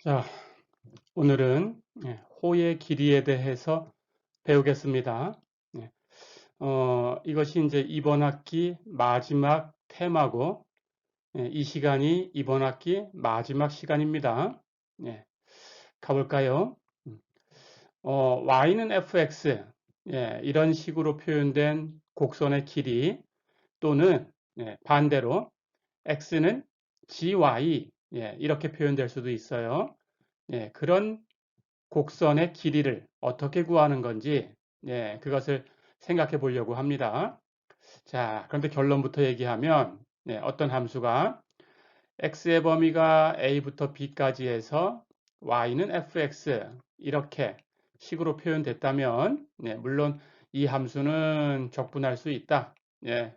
자, 오늘은 호의 길이에 대해서 배우겠습니다. 예, 이것이 이제 이번 학기 마지막 테마고, 이 시간이 이번 학기 마지막 시간입니다. 예, 가볼까요? 음, y는 fx, 이런 식으로 표현된 곡선의 길이 또는 반대로 x는 gy, 이렇게 표현될 수도 있어요. 그런 곡선의 길이를 어떻게 구하는 건지 그것을 생각해 보려고 합니다. 자, 그런데 결론부터 얘기하면 어떤 함수가 x의 범위가 a부터 b까지 해서 y는 fx 이렇게 식으로 표현됐다면 물론 이 함수는 적분할 수 있다.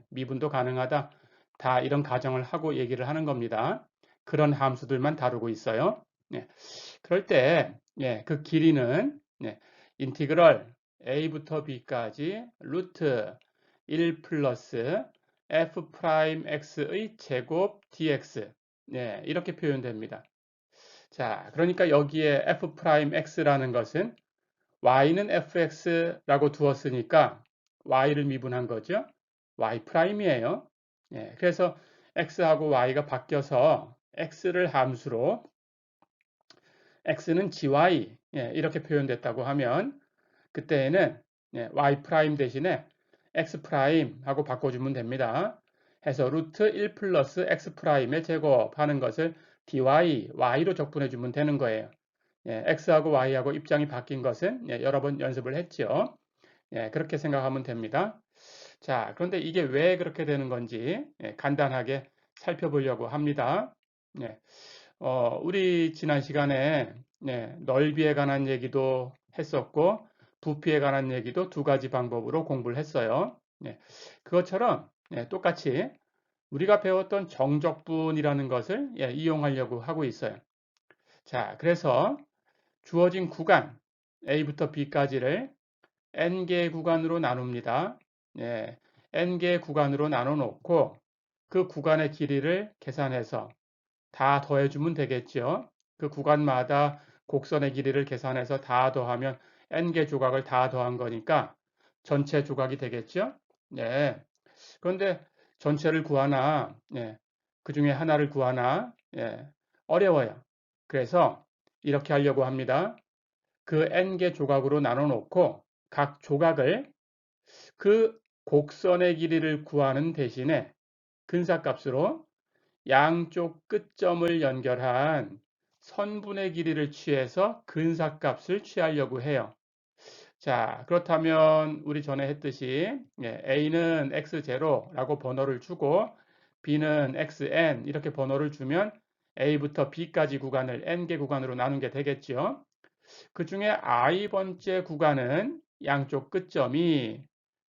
미분도 가능하다. 다 이런 가정을 하고 얘기를 하는 겁니다. 그런 함수들만 다루고 있어요. 그럴 때, 그 길이는, 인티그럴 a부터 b까지 루트 1 플러스 f 프라임 x의 제곱 dx. 이렇게 표현됩니다. 자, 그러니까 여기에 f 프라임 x라는 것은 y는 fx라고 두었으니까 y를 미분한 거죠. y 프라임이에요. 그래서 x하고 y가 바뀌어서 x를 함수로 x는 gy 이렇게 표현됐다고 하면 그때에는 y 프라임 대신에 x 프라임 하고 바꿔주면 됩니다. 해서 루트 1 플러스 x 프라임의 제곱하는 것을 dy, y로 적분해 주면 되는 거예요. x하고 y하고 입장이 바뀐 것은 여러 번 연습을 했죠. 그렇게 생각하면 됩니다. 자, 그런데 이게 왜 그렇게 되는 건지 간단하게 살펴보려고 합니다. 우리 지난 시간에 넓이에 관한 얘기도 했었고 부피에 관한 얘기도 두 가지 방법으로 공부를 했어요. 그것처럼 똑같이 우리가 배웠던 정적분이라는 것을 이용하려고 하고 있어요. 자, 그래서 주어진 구간 A부터 B까지를 N개 구간으로 나눕니다. N개 구간으로 나눠 놓고 그 구간의 길이를 계산해서 다 더해주면 되겠죠. 그 구간마다 곡선의 길이를 계산해서 다 더하면 n개 조각을 다 더한 거니까 전체 조각이 되겠죠. 그런데 전체를 구하나, 그 중에 하나를 구하나, 어려워요. 그래서 이렇게 하려고 합니다. 그 n개 조각으로 나눠 놓고 각 조각을 그 곡선의 길이를 구하는 대신에 근사값으로 양쪽 끝점을 연결한 선분의 길이를 취해서 근사값을 취하려고 해요. 자, 그렇다면 우리 전에 했듯이 A는 x0라고 번호를 주고 B는 xn 이렇게 번호를 주면 A부터 B까지 구간을 n개 구간으로 나눈 게 되겠죠. 그 중에 i번째 구간은 양쪽 끝점이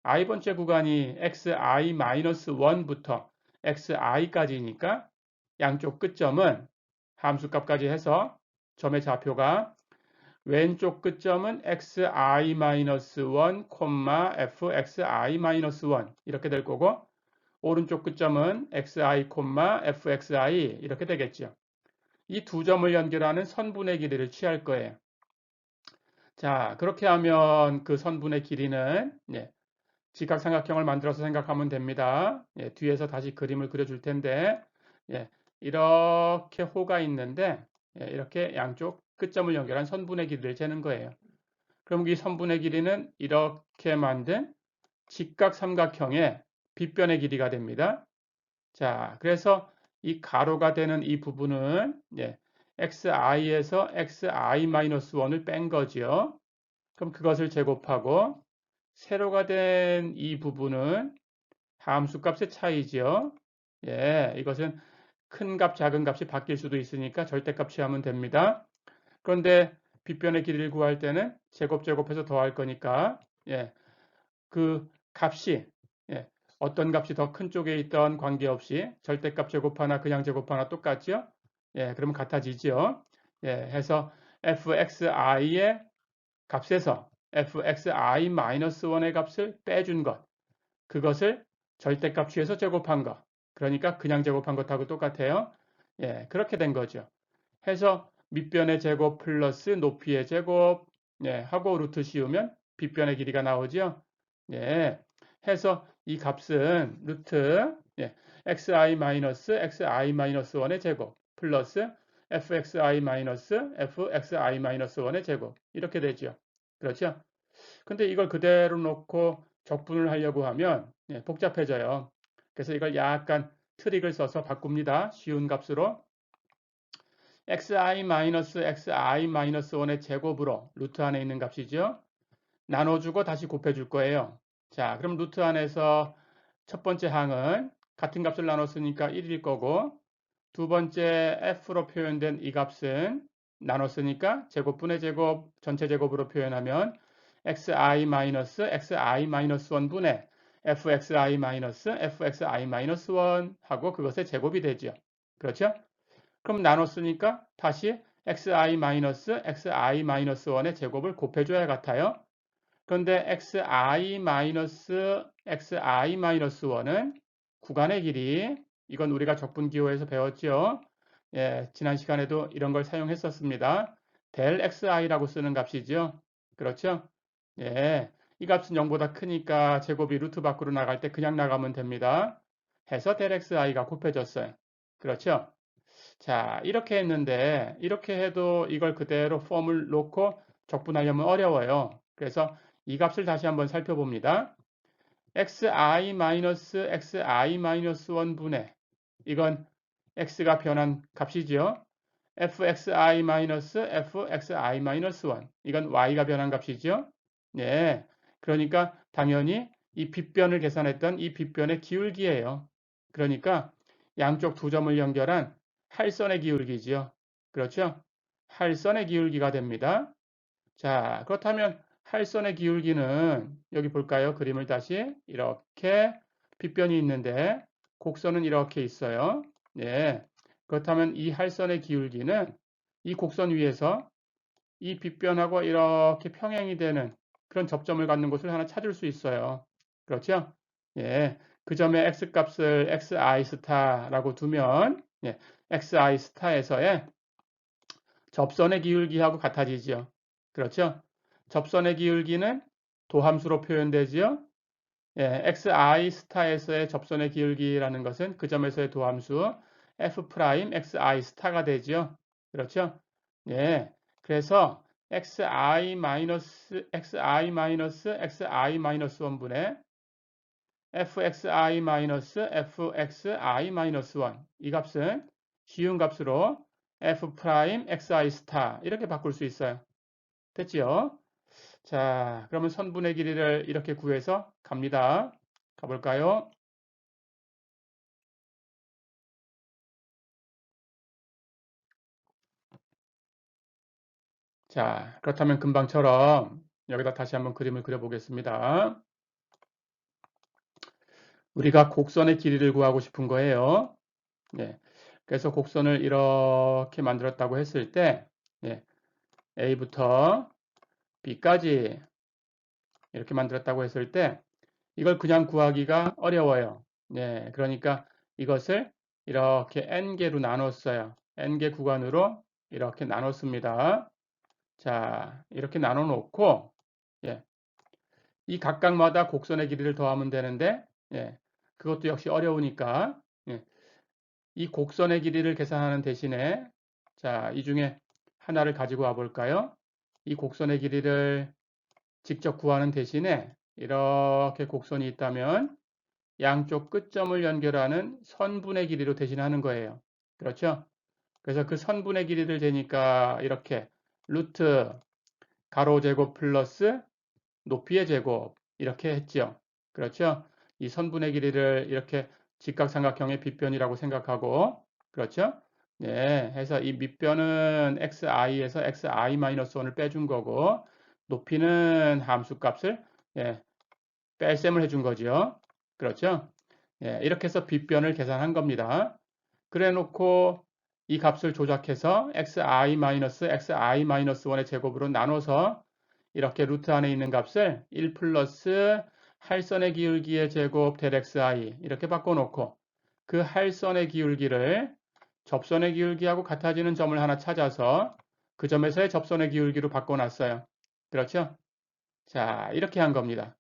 i번째 구간이 xi-1부터 xi까지니까 양쪽 끝점은 함수값까지 해서 점의 좌표가 왼쪽 끝점은 xi-1, fxi-1 이렇게 될 거고 오른쪽 끝점은 xi, fxi 이렇게 되겠죠. 이 두 점을 연결하는 선분의 길이를 취할 거예요. 자, 그렇게 하면 그 선분의 길이는 직각삼각형을 만들어서 생각하면 됩니다. 뒤에서 다시 그림을 그려줄 텐데 이렇게 호가 있는데 이렇게 양쪽 끝점을 연결한 선분의 길이를 재는 거예요. 그럼 이 선분의 길이는 이렇게 만든 직각삼각형의 빗변의 길이가 됩니다. 자, 그래서 이 가로가 되는 이 부분은 xi에서 xi-1을 뺀 거죠. 그럼 그것을 제곱하고 세로가 된 이 부분은 함수값의 차이죠. 이것은 큰 값, 작은 값이 바뀔 수도 있으니까 절대값 취하면 됩니다. 그런데 빗변의 길이를 구할 때는 제곱해서 더할 거니까 그 값이 어떤 값이 더 큰 쪽에 있던 관계없이 절대값 제곱하나 그냥 제곱하나 똑같죠. 그러면 같아지죠. 해서 fxi의 값에서 fxi-1의 값을 빼준 것, 그것을 절대값 취해서 제곱한 것, 그러니까 그냥 제곱한 것하고 똑같아요. 그렇게 된 거죠. 해서 밑변의 제곱 플러스 높이의 제곱 하고 루트 씌우면 빗변의 길이가 나오죠. 해서 이 값은 루트 xi-xi-1의 제곱 플러스 fxi-fxi-1의 제곱 이렇게 되죠. 그렇죠? 근데 이걸 그대로 놓고 적분을 하려고 하면 복잡해져요. 그래서 이걸 약간 트릭을 써서 바꿉니다. 쉬운 값으로 xi-xi-1의 제곱으로 루트 안에 있는 값이죠. 나눠주고 다시 곱해줄 거예요. 자, 그럼 루트 안에서 첫 번째 항은 같은 값을 나눴으니까 1일 거고 두 번째 f로 표현된 이 값은 나눴으니까 제곱분의 제곱 전체 제곱으로 표현하면 xi-xi-1분의 fxi-fxi-1 하고 그것의 제곱이 되죠. 그렇죠? 그럼 나눴으니까 다시 xi-xi-1의 제곱을 곱해줘야 같아요. 그런데 xi-xi-1은 구간의 길이, 이건 우리가 적분기호에서 배웠죠. 지난 시간에도 이런 걸 사용했었습니다. 델 xi라고 쓰는 값이죠. 그렇죠? 이 값은 0보다 크니까 제곱이 루트 밖으로 나갈 때 그냥 나가면 됩니다. 해서 델 xi가 곱해졌어요. 그렇죠? 자, 이렇게 했는데 이렇게 해도 이걸 그대로 폼을 놓고 적분하려면 어려워요. 그래서 이 값을 다시 한번 살펴봅니다. xi-xi-1분의 이건 x가 변한 값이죠. fxi-fxi-1 이건 y가 변한 값이죠. 그러니까 당연히 이 빗변을 계산했던 이 빗변의 기울기예요. 그러니까 양쪽 두 점을 연결한 할선의 기울기죠. 그렇죠? 할선의 기울기가 됩니다. 자, 그렇다면 할선의 기울기는 여기 볼까요? 그림을 다시 이렇게 빗변이 있는데 곡선은 이렇게 있어요. 그렇다면 이 할선의 기울기는 이 곡선 위에서 이 빗변하고 이렇게 평행이 되는 그런 접점을 갖는 곳을 하나 찾을 수 있어요. 그렇죠? 그 점의 x값을 xi 스타라고 두면 xi 스타에서의 접선의 기울기하고 같아지죠. 그렇죠? 접선의 기울기는 도함수로 표현되지요. xi 스타에서의 접선의 기울기라는 것은 그 점에서의 도함수 f 프라임 xi 스타가 되죠. 그렇죠? 그래서 xi 마이너스 xi 1분의 fxi-fxi-1 이 값은 쉬운 값으로 f 프라임 xi 스타 이렇게 바꿀 수 있어요. 됐지요? 자, 그러면 선분의 길이를 이렇게 구해서 갑니다. 가볼까요? 자, 그렇다면 금방처럼 여기다 다시 한번 그림을 그려보겠습니다. 우리가 곡선의 길이를 구하고 싶은 거예요. 그래서 곡선을 이렇게 만들었다고 했을 때 A부터 B까지 이렇게 만들었다고 했을 때 이걸 그냥 구하기가 어려워요. 그러니까 이것을 이렇게 n개로 나눴어요. n개 구간으로 이렇게 나눴습니다. 자, 이렇게 나눠 놓고 이 각각마다 곡선의 길이를 더하면 되는데 그것도 역시 어려우니까 이 곡선의 길이를 계산하는 대신에 자, 이 중에 하나를 가지고 와 볼까요? 이 곡선의 길이를 직접 구하는 대신에 이렇게 곡선이 있다면 양쪽 끝점을 연결하는 선분의 길이로 대신하는 거예요. 그렇죠? 그래서 그 선분의 길이를 재니까 이렇게 루트 가로 제곱 플러스 높이의 제곱 이렇게 했죠. 그렇죠? 이 선분의 길이를 이렇게 직각삼각형의 빗변이라고 생각하고 그렇죠? 해서 이 밑변은 xi에서 xi-1을 빼준 거고 높이는 함수값을 뺄셈을 해준 거죠. 그렇죠? 이렇게 해서 빗변을 계산한 겁니다. 그래 놓고 이 값을 조작해서 xi-xi-1의 제곱으로 나눠서 이렇게 루트 안에 있는 값을 1 플러스 할선의 기울기의 제곱 델 xi 이렇게 바꿔놓고 그 할선의 기울기를 접선의 기울기하고 같아지는 점을 하나 찾아서 그 점에서의 접선의 기울기로 바꿔놨어요. 그렇죠? 자, 이렇게 한 겁니다.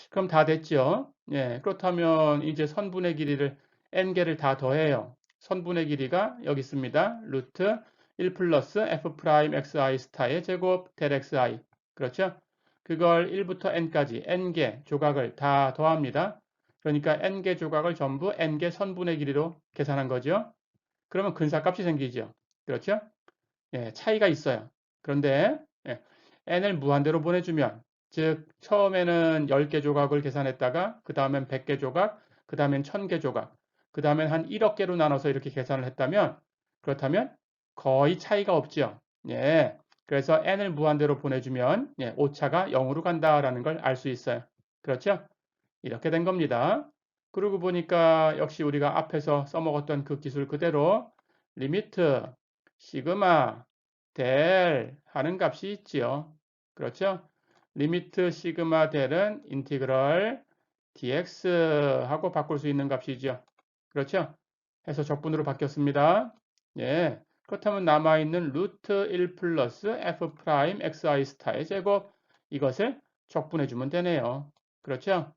그럼 다 됐죠? 예, 그렇다면 이제 선분의 길이를 n개를 다 더해요. 선분의 길이가 여기 있습니다. 루트 1 플러스 f 프라임 xi 스타의 제곱 델 xi. 그렇죠? 그걸 1부터 n까지 n개 조각을 다 더합니다. 그러니까 n개 조각을 전부 n개 선분의 길이로 계산한 거죠. 그러면 근사값이 생기죠. 그렇죠? 예, 차이가 있어요. 그런데 예, n을 무한대로 보내주면 즉 처음에는 10개 조각을 계산했다가 그 다음엔 100개 조각, 그 다음엔 1000개 조각, 그 다음엔 한 1억 개로 나눠서 이렇게 계산을 했다면 그렇다면 거의 차이가 없죠. 예, 그래서 n을 무한대로 보내주면 예, 오차가 0으로 간다라는 걸 알 수 있어요. 그렇죠? 이렇게 된 겁니다. 그러고 보니까 역시 우리가 앞에서 써먹었던 그 기술 그대로 리미트 시그마 델 하는 값이 있지요. 그렇죠? 리미트 시그마 델은 인티그럴 dx 하고 바꿀 수 있는 값이죠. 그렇죠? 해서 적분으로 바뀌었습니다. 예. 그렇다면 남아있는 루트 1 플러스 f 프라임 xi 스타의 제곱 이것을 적분해 주면 되네요. 그렇죠?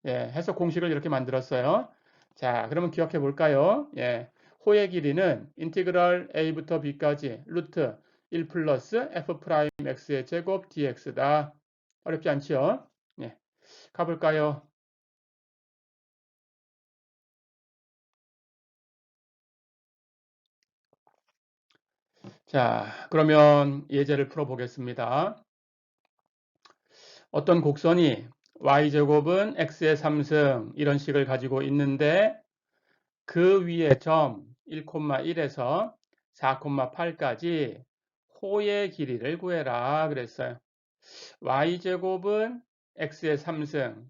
예, 해서 공식을 이렇게 만들었어요. 자, 그러면 기억해 볼까요? 예, 호의 길이는 인티그럴 a부터 b까지 루트 1 플러스 f 프라임 x의 제곱 dx다. 어렵지 않죠? 예, 가볼까요? 자, 그러면 예제를 풀어보겠습니다. 어떤 곡선이 y제곱은 x의 3승 이런 식을 가지고 있는데 그 위에 점 1,1에서 4,8까지 호의 길이를 구해라 그랬어요. y제곱은 x의 3승,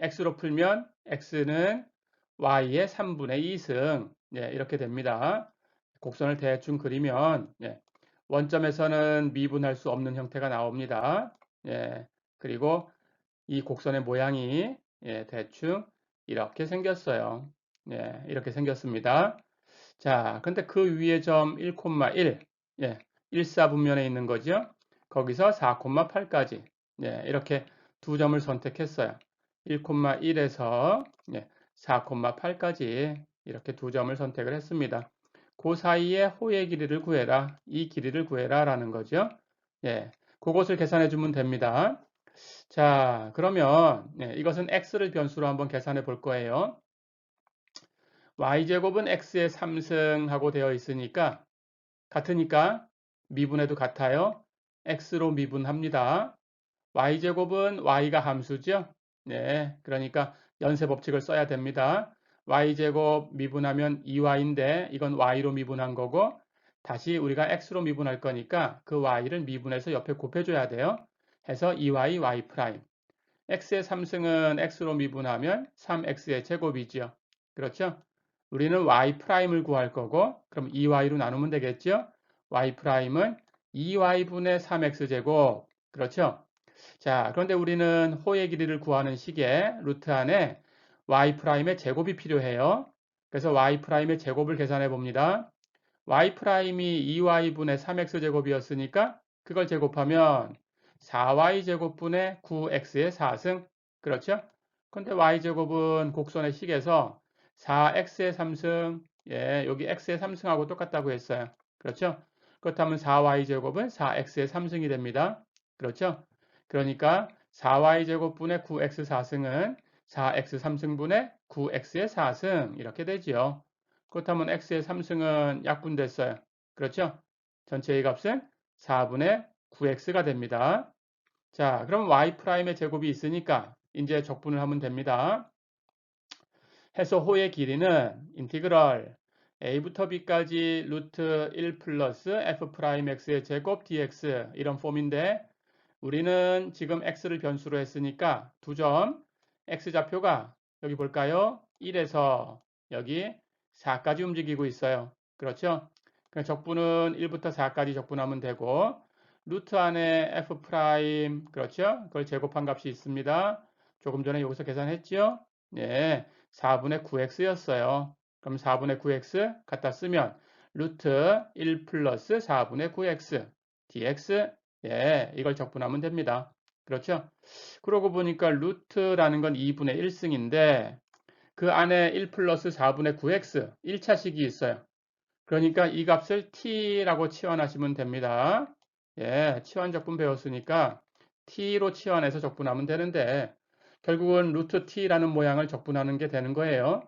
x로 풀면 x는 y의 3분의 2승 예, 이렇게 됩니다. 곡선을 대충 그리면 예, 원점에서는 미분할 수 없는 형태가 나옵니다. 예, 그리고 이 곡선의 모양이 예, 대충 이렇게 생겼어요. 예, 이렇게 생겼습니다. 자, 근데 그 위에 점 1,1, 예, 1사분면에 있는 거죠. 거기서 4,8까지 예, 이렇게 두 점을 선택했어요. 1,1에서 예, 4,8까지 이렇게 두 점을 선택을 했습니다. 그 사이에 호의 길이를 구해라. 이 길이를 구해라 라는 거죠. 예, 그것을 계산해 주면 됩니다. 자, 그러면 예, 이것은 x를 변수로 한번 계산해 볼 거예요. y제곱은 x의 3승하고 되어 있으니까 같으니까 미분해도 같아요. x로 미분합니다. y제곱은 y가 함수죠. 네, 그러니까 연쇄 법칙을 써야 됩니다. y제곱 미분하면 2y인데 이건 y로 미분한 거고 다시 우리가 x로 미분할 거니까 그 y를 미분해서 옆에 곱해줘야 돼요. 해서 2y y 프라임. x의 3승은 x로 미분하면 3x의 제곱이죠. 그렇죠? 우리는 y'을 구할 거고 그럼 2y로 나누면 되겠죠? y''은 2y분의 3x제곱. 그렇죠? 자, 그런데 우리는 호의 길이를 구하는 식에 루트 안에 y''의 제곱이 필요해요. 그래서 y''의 제곱을 계산해 봅니다. y''이 2y분의 3x제곱이었으니까 그걸 제곱하면 4y제곱분의 9x의 4승. 그렇죠? 근데 y제곱은 곡선의 식에서 4x의 3승, 예, 여기 x의 3승하고 똑같다고 했어요. 그렇죠? 그렇다면 4y제곱은 4x의 3승이 됩니다. 그렇죠? 그러니까 4y제곱분의 9x 4승은 4x 3승분의 9x의 4승 이렇게 되지요. 그렇다면 x의 3승은 약분됐어요. 그렇죠? 전체의 값은 4분의 9x가 됩니다. 자, 그럼 y'의 제곱이 있으니까 이제 적분을 하면 됩니다. 해서 호의 길이는 인티그럴 a부터 b까지 루트 1 플러스 f'x의 제곱 dx 이런 폼인데 우리는 지금 x를 변수로 했으니까 두 점 x좌표가 여기 볼까요? 1에서 여기 4까지 움직이고 있어요. 그렇죠? 그럼 적분은 1부터 4까지 적분하면 되고 루트 안에 f 프라임 그렇죠? 그걸 제곱한 값이 있습니다. 조금 전에 여기서 계산했죠? 예, 4분의 9x였어요. 그럼 4분의 9x 갖다 쓰면 루트 1 플러스 4분의 9x dx. 예, 이걸 적분하면 됩니다. 그렇죠? 그러고 보니까 루트라는 건 2분의 1승인데 그 안에 1 플러스 4분의 9x 1차식이 있어요. 그러니까 이 값을 t라고 치환하시면 됩니다. 예, 치환 적분 배웠으니까 t로 치환해서 적분하면 되는데 결국은 루트 t라는 모양을 적분하는 게 되는 거예요.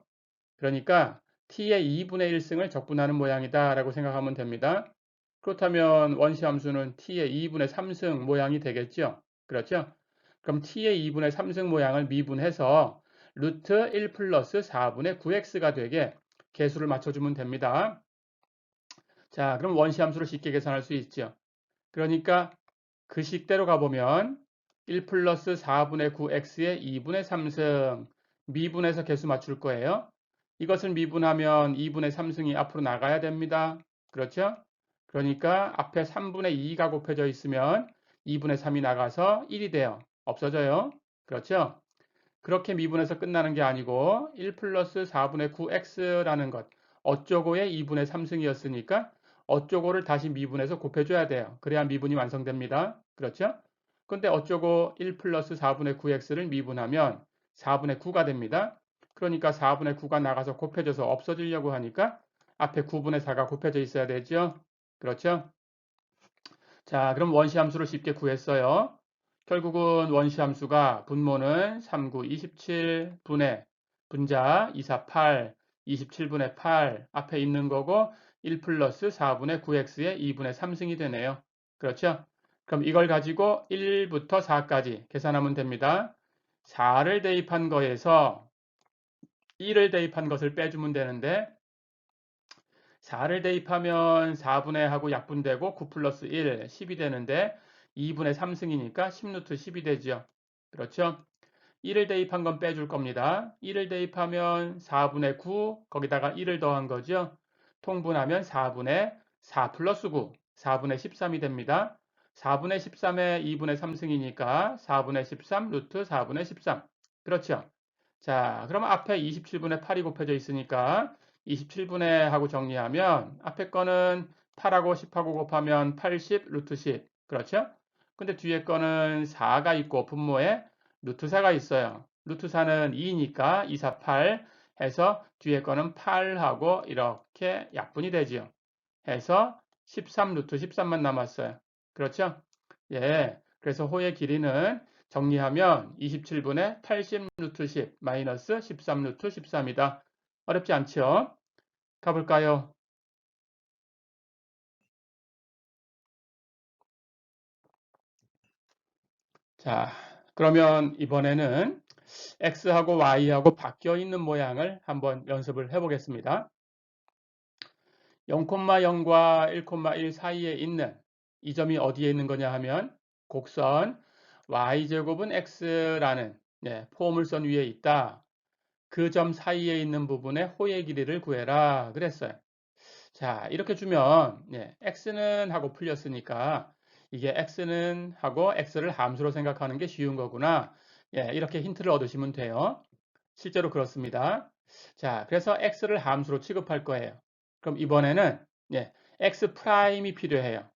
그러니까 t의 2분의 1승을 적분하는 모양이다 라고 생각하면 됩니다. 그렇다면 원시함수는 t의 2분의 3승 모양이 되겠죠. 그렇죠? 그럼 t의 2분의 3승 모양을 미분해서 루트 1 플러스 4분의 9x가 되게 개수를 맞춰주면 됩니다. 자, 그럼 원시함수를 쉽게 계산할 수 있죠. 그러니까 그 식대로 가보면 1 플러스 4분의 9x의 2분의 3승 미분해서 개수 맞출 거예요. 이것을 미분하면 2분의 3승이 앞으로 나가야 됩니다. 그렇죠? 그러니까 앞에 3분의 2가 곱해져 있으면 2분의 3이 나가서 1이 돼요. 없어져요. 그렇죠? 그렇게 미분해서 끝나는 게 아니고 1 플러스 4분의 9x라는 것 어쩌고의 2분의 3승이었으니까 어쩌고를 다시 미분해서 곱해줘야 돼요. 그래야 미분이 완성됩니다. 그렇죠? 근데 어쩌고 1 플러스 4분의 9x를 미분하면 4분의 9가 됩니다. 그러니까 4분의 9가 나가서 곱해져서 없어지려고 하니까 앞에 9분의 4가 곱해져 있어야 되죠. 그렇죠? 자, 그럼 원시함수를 쉽게 구했어요. 결국은 원시함수가 분모는 3, 9, 27분의 분자 2, 4, 8, 27분의 8 앞에 있는 거고 1 플러스 4분의 9x의 2분의 3승이 되네요. 그렇죠? 그럼 이걸 가지고 1부터 4까지 계산하면 됩니다. 4를 대입한 거에서 1을 대입한 것을 빼주면 되는데 4를 대입하면 4분의 하고 약분되고 9 플러스 1, 10이 되는데 2분의 3승이니까 10루트 10이 되죠. 그렇죠? 1을 대입한 건 빼줄 겁니다. 1을 대입하면 4분의 9, 거기다가 1을 더한 거죠. 통분하면 4분의 4 플러스 9, 4분의 13이 됩니다. 4분의 13에 2분의 3승이니까 4분의 13 루트 4분의 13. 그렇죠? 자, 그럼 앞에 27분의 8이 곱해져 있으니까 27분의 하고 정리하면 앞에 거는 8하고 10하고 곱하면 80 루트 10. 그렇죠? 근데 뒤에 거는 4가 있고 분모에 루트 4가 있어요. 루트 4는 2니까 2, 4, 8 해서 뒤에 거는 8하고 이렇게 약분이 되지요. 해서 13 루트 13만 남았어요. 그렇죠? 예. 그래서 호의 길이는 정리하면 27분의 80 루트 10 마이너스 13 루트 13이다. 어렵지 않죠? 가볼까요? 자, 그러면 이번에는 x하고 y하고 바뀌어 있는 모양을 한번 연습을 해보겠습니다. 0,0과 1,1 사이에 있는 이 점이 어디에 있는 거냐 하면 곡선 y제곱은 x라는 포물선 위에 있다. 그 점 사이에 있는 부분의 호의 길이를 구해라 그랬어요. 자, 이렇게 주면 x는 하고 풀렸으니까 이게 x는 하고 x를 함수로 생각하는 게 쉬운 거구나. 이렇게 힌트를 얻으시면 돼요. 실제로 그렇습니다. 자, 그래서 x를 함수로 취급할 거예요. 그럼 이번에는 x 프라임이 필요해요.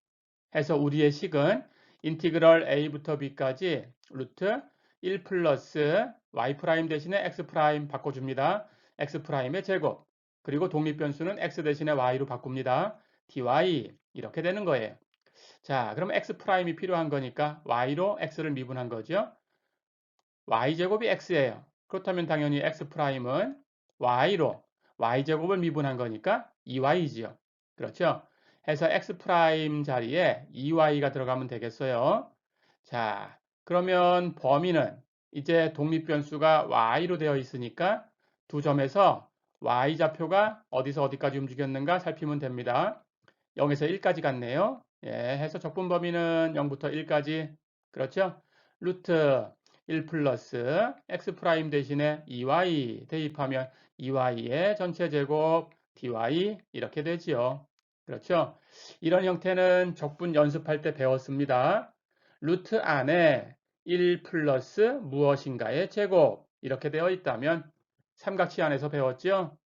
해서 우리의 식은 인티그럴 a부터 b까지 루트 1 플러스 y 프라임 대신에 x 프라임 바꿔줍니다. x 프라임의 제곱. 그리고 독립변수는 x 대신에 y로 바꿉니다. dy 이렇게 되는 거예요. 자, 그럼 x 프라임이 필요한 거니까 y로 x를 미분한 거죠. y제곱이 x예요. 그렇다면 당연히 x 프라임은 y로 y제곱을 미분한 거니까 2y지요. 그렇죠? 해서 x 프라임 자리에 2y가 들어가면 되겠어요. 자, 그러면 범위는 이제 독립변수가 y로 되어 있으니까 두 점에서 y좌표가 어디서 어디까지 움직였는가 살피면 됩니다. 0에서 1까지 갔네요. 해서 적분 범위는 0부터 1까지. 그렇죠? 루트 1 플러스 x 프라임 대신에 2y 대입하면 2y의 전체 제곱 dy 이렇게 되지요. 그렇죠? 이런 형태는 적분 연습할 때 배웠습니다. 루트 안에 1 플러스 무엇인가의 제곱 이렇게 되어 있다면 삼각치 안에서 배웠죠?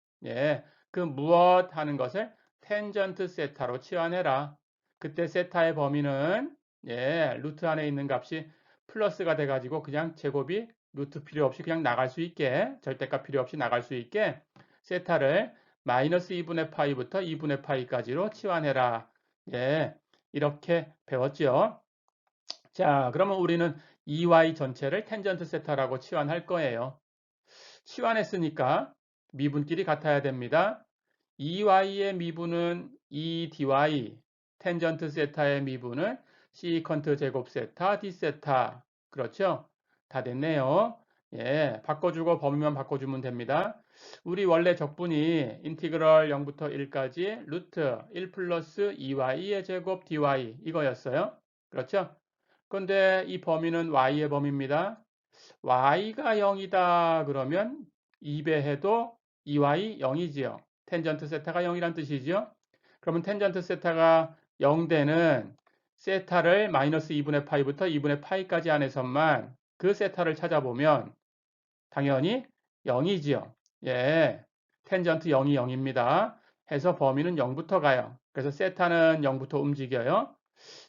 그 무엇 하는 것을 텐전트 세타로 치환해라. 그때 세타의 범위는 루트 안에 있는 값이 플러스가 돼가지고 그냥 제곱이 루트 필요 없이 그냥 나갈 수 있게, 절대값 필요 없이 나갈 수 있게 세타를 마이너스 2분의 파이부터 2분의 파이까지로 치환해라. 이렇게 배웠죠. 자, 그러면 우리는 2y 전체를 텐전트 세타라고 치환할 거예요. 치환했으니까 미분끼리 같아야 됩니다. 2y의 미분은 2dy, 텐전트 세타의 미분은 시컨트 제곱 세타 d 세타. 그렇죠? 다 됐네요. 바꿔주고 범위만 바꿔주면 됩니다. 우리 원래 적분이 인티그럴 0부터 1까지 루트 1 플러스 2y의 제곱 dy 이거였어요. 그렇죠? 그런데 이 범위는 y의 범위입니다. y가 0이다 그러면 2배해도 2y 0이지요. 텐전트 세타가 0이란 뜻이죠. 그러면 텐전트 세타가 0되는 세타를 마이너스 2분의 파이부터 2분의 파이까지 안에서만 그 세타를 찾아보면 당연히 0이지요. 텐전트 0이 0입니다. 해서 범위는 0부터 가요. 그래서 세타는 0부터 움직여요.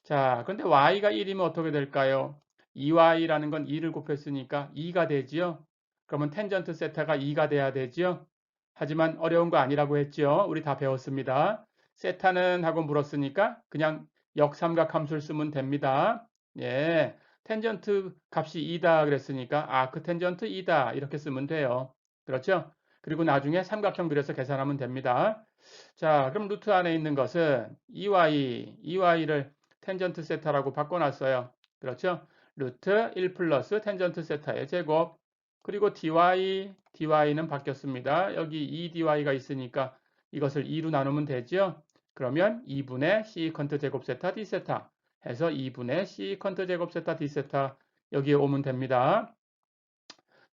자, 근데 y가 1이면 어떻게 될까요? 2y라는 건 2를 곱했으니까 2가 되지요. 그러면 텐전트 세타가 2가 돼야 되지요. 하지만 어려운 거 아니라고 했죠. 우리 다 배웠습니다. 세타는 하고 물었으니까 그냥 역삼각 함수를 쓰면 됩니다. 텐전트 값이 2다 그랬으니까 아크 텐전트 2다 이렇게 쓰면 돼요. 그렇죠? 그리고 나중에 삼각형 그려서 계산하면 됩니다. 자, 그럼 루트 안에 있는 것은 2y를 텐전트 세타라고 바꿔놨어요. 그렇죠? 루트 1 플러스 텐전트 세타의 제곱 그리고 dy는 바뀌었습니다. 여기 2dy가 있으니까 이것을 2로 나누면 되죠. 그러면 2분의 시컨트 제곱 세타 d 세타 해서 2분의 시컨트 제곱 세타 d 세타 여기에 오면 됩니다.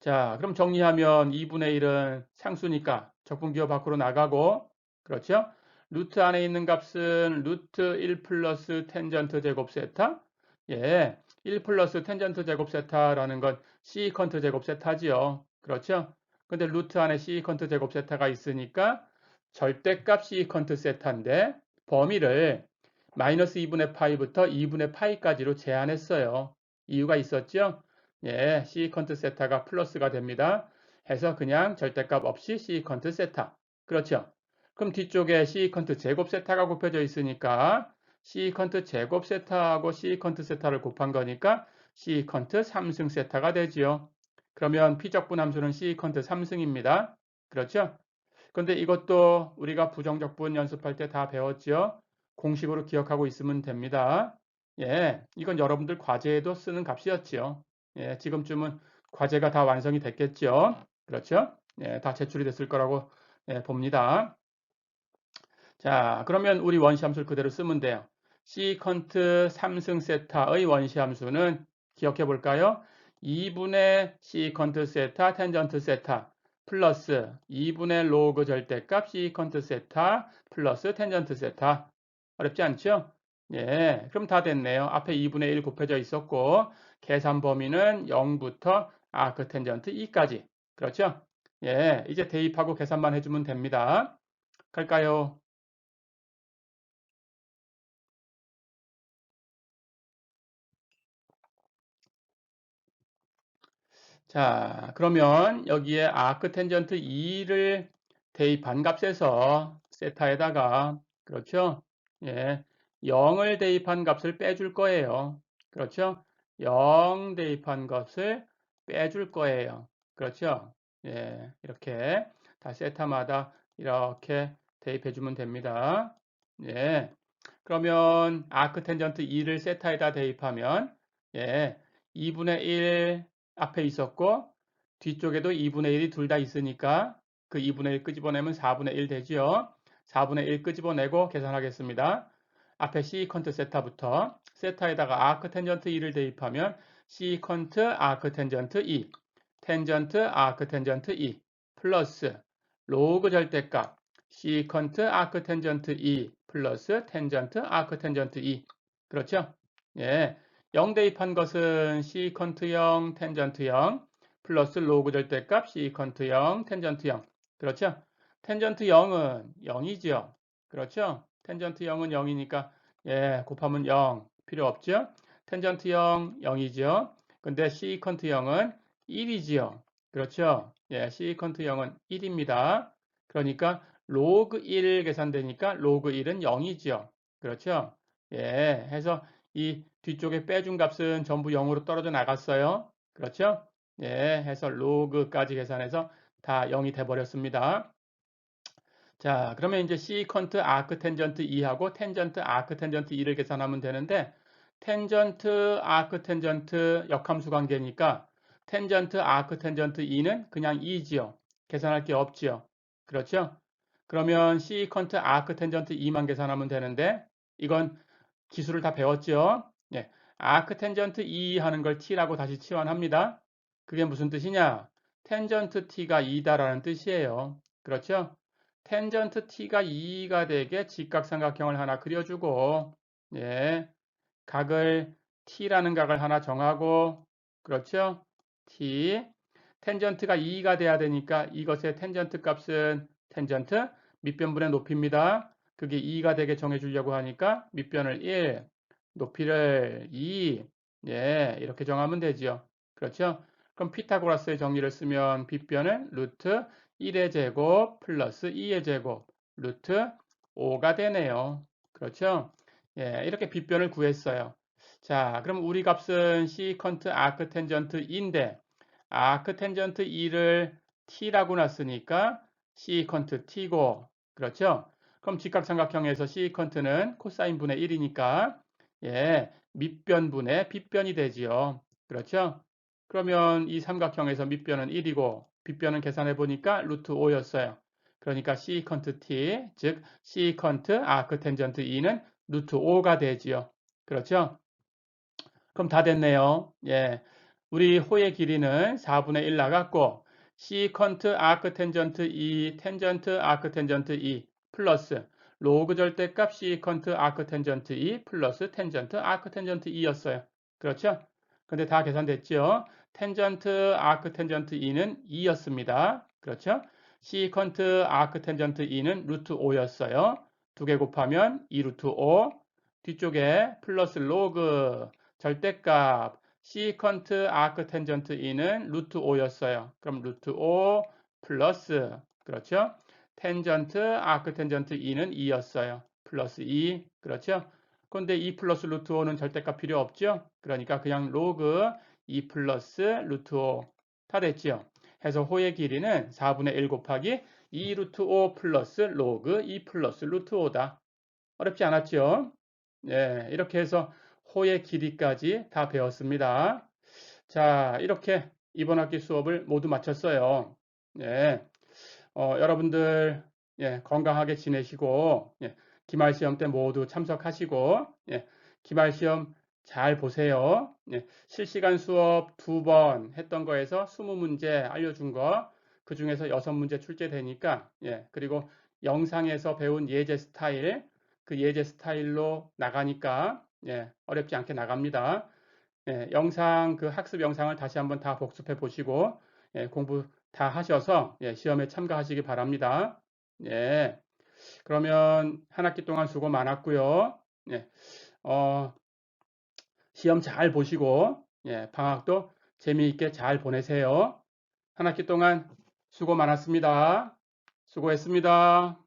자, 그럼 정리하면 2분의 1은 상수니까 적분기호 밖으로 나가고 그렇죠? 루트 안에 있는 값은 루트 1 플러스 텐전트 제곱 세타 1 플러스 텐전트 제곱 세타라는 건 시컨트 제곱 세타지요. 그렇죠? 근데 루트 안에 시컨트 제곱 세타가 있으니까 절대값 시컨트 세타인데 범위를 마이너스 2분의 파이부터 2분의 파이까지로 제한했어요. 이유가 있었죠? 시컨트 세타가 플러스가 됩니다. 해서 그냥 절대값 없이 시컨트 세타. 그렇죠? 그럼 뒤쪽에 시컨트 제곱 세타가 곱해져 있으니까 시컨트 제곱 세타하고 시컨트 세타를 곱한 거니까 시컨트 3승 세타가 되지요. 그러면 피적분 함수는 시컨트 3승입니다. 그렇죠? 근데 이것도 우리가 부정적분 연습할 때 다 배웠죠. 공식으로 기억하고 있으면 됩니다. 이건 여러분들 과제에도 쓰는 값이었죠. 지금쯤은 과제가 다 완성이 됐겠죠. 그렇죠? 다 제출이 됐을 거라고 봅니다. 자, 그러면 우리 원시함수를 그대로 쓰면 돼요. 시컨트 3승 세타의 원시함수는 기억해 볼까요? 2분의 시컨트 세타 텐전트 세타 플러스 2분의 로그 절대값 시컨트 세타 플러스 텐전트 세타. 어렵지 않죠? 그럼 다 됐네요. 앞에 2분의 1 곱해져 있었고 계산 범위는 0부터 아크 텐전트 2까지. 그렇죠? 이제 대입하고 계산만 해주면 됩니다. 갈까요? 자, 그러면 여기에 아크 텐전트 2를 대입한 값에서 세타에다가 그렇죠? 0을 대입한 값을 빼줄 거예요. 그렇죠? 0 대입한 값을 빼줄 거예요. 그렇죠? 이렇게 다 세타마다 이렇게 대입해 주면 됩니다. 그러면 아크 텐전트 2를 세타에다 대입하면 2분의 1 앞에 있었고 뒤쪽에도 2분의 1이 둘 다 있으니까 그 2분의 1 끄집어내면 4분의 1 되지요. 4분의 1 끄집어내고 계산하겠습니다. 앞에 시컨트 세타부터 세타에다가 아크 텐전트 2를 대입하면 시컨트 아크 텐전트 2 텐전트 아크 텐전트 2 플러스 로그 절대값 시컨트 아크 텐전트 2 플러스 텐전트 아크 텐전트 2 그렇죠? 0 대입한 것은 시컨트 0 텐전트 0 플러스 로그 절대값 시컨트 0 텐전트 0 그렇죠? 텐전트 0은 0이죠. 그렇죠? 텐전트 0은 0이니까 예, 곱하면 0 필요 없죠? 텐전트 0, 0이죠. 근데 시컨트 0은 1이지요. 그렇죠? 예, 시컨트 0은 1입니다. 그러니까 로그 1 계산되니까 로그 1은 0이지요. 그렇죠? 예, 해서 이 뒤쪽에 빼준 값은 전부 0으로 떨어져 나갔어요. 그렇죠? 예, 해서 로그까지 계산해서 다 0이 돼 버렸습니다. 자, 그러면 이제 시컨트 아크 텐전트 2하고 텐전트 아크 텐전트 2를 계산하면 되는데 텐전트 아크 텐전트 역함수 관계니까 텐전트 아크 텐전트 2는 그냥 2지요. 계산할 게 없지요. 그렇죠? 그러면 시컨트 아크 텐전트 2만 계산하면 되는데 이건 기술을 다 배웠죠? 예. 아크 텐전트 2 하는 걸 t라고 다시 치환합니다. 그게 무슨 뜻이냐? 텐전트 t가 2다라는 뜻이에요. 그렇죠? 텐전트 t가 2가 되게 직각삼각형을 하나 그려주고, 예, 각을 t라는 각을 하나 정하고, 그렇죠? t, 텐전트가 2가 돼야 되니까 이것의 텐전트 값은 텐전트 밑변분의 높이입니다. 그게 2가 되게 정해주려고 하니까 밑변을 1, 높이를 2, 예, 이렇게 정하면 되지요. 그렇죠? 그럼 피타고라스의 정리를 쓰면 빗변은 루트 1의 제곱 플러스 2의 제곱 루트 5가 되네요. 그렇죠? 예, 이렇게 빗변을 구했어요. 자, 그럼 우리 값은 시컨트 아크 텐전트인데 아크 텐전트 2를 t라고 놨으니까 시컨트 t고 그렇죠? 그럼 직각삼각형에서 시컨트는 코사인분의 1이니까 예, 밑변분의 빗변이 되지요. 그렇죠? 그러면 이 삼각형에서 밑변은 1이고 빗변은 계산해 보니까 루트 5였어요. 그러니까 시컨트 t, 즉 시컨트 아크 텐전트 2는 루트 5가 되지요. 그렇죠? 그럼 다 됐네요. 예. 우리 호의 길이는 4분의 1 나갔고 시컨트 아크 텐전트 2 텐전트 아크 텐전트 2 플러스 로그 절대값 시컨트 아크 텐전트 2 플러스 텐전트 아크 텐전트 2였어요. 그렇죠? 근데 다 계산됐죠? 텐전트 아크 텐전트 2는 2였습니다. 그렇죠? 시컨트 아크 텐전트 2는 루트 5였어요. 두 개 곱하면 2 루트 5 뒤쪽에 플러스 로그 절대값 시컨트 아크 텐전트 2는 루트 5였어요. 그럼 루트 5 플러스 그렇죠? 텐전트 아크 텐전트 2는 2였어요. 플러스 2 그렇죠? 그런데 2 플러스 루트 5는 절대값 필요 없죠? 그러니까 그냥 로그 2 플러스 루트 5 다 됐죠? 해서 호의 길이는 4분의 1 곱하기 2 루트 5 플러스 로그 2 플러스 루트 5다. 어렵지 않았죠? 예, 이렇게 해서 호의 길이까지 다 배웠습니다. 자, 이렇게 이번 학기 수업을 모두 마쳤어요. 예, 여러분들 예, 건강하게 지내시고 예, 기말 시험 때 모두 참석하시고 예, 기말 시험 잘 보세요. 예, 실시간 수업 2번 했던 거에서 20문제 알려준 거, 그 중에서 6문제 출제되니까 예, 그리고 영상에서 배운 예제 스타일, 그 예제 스타일로 나가니까 예, 어렵지 않게 나갑니다. 예, 영상 그 학습 영상을 다시 한번 다 복습해 보시고 예, 공부 다 하셔서 예, 시험에 참가하시기 바랍니다. 예, 그러면 한 학기 동안 수고 많았고요. 예, 어, 시험 잘 보시고 예, 방학도 재미있게 잘 보내세요. 한 학기 동안 수고 많았습니다. 수고했습니다.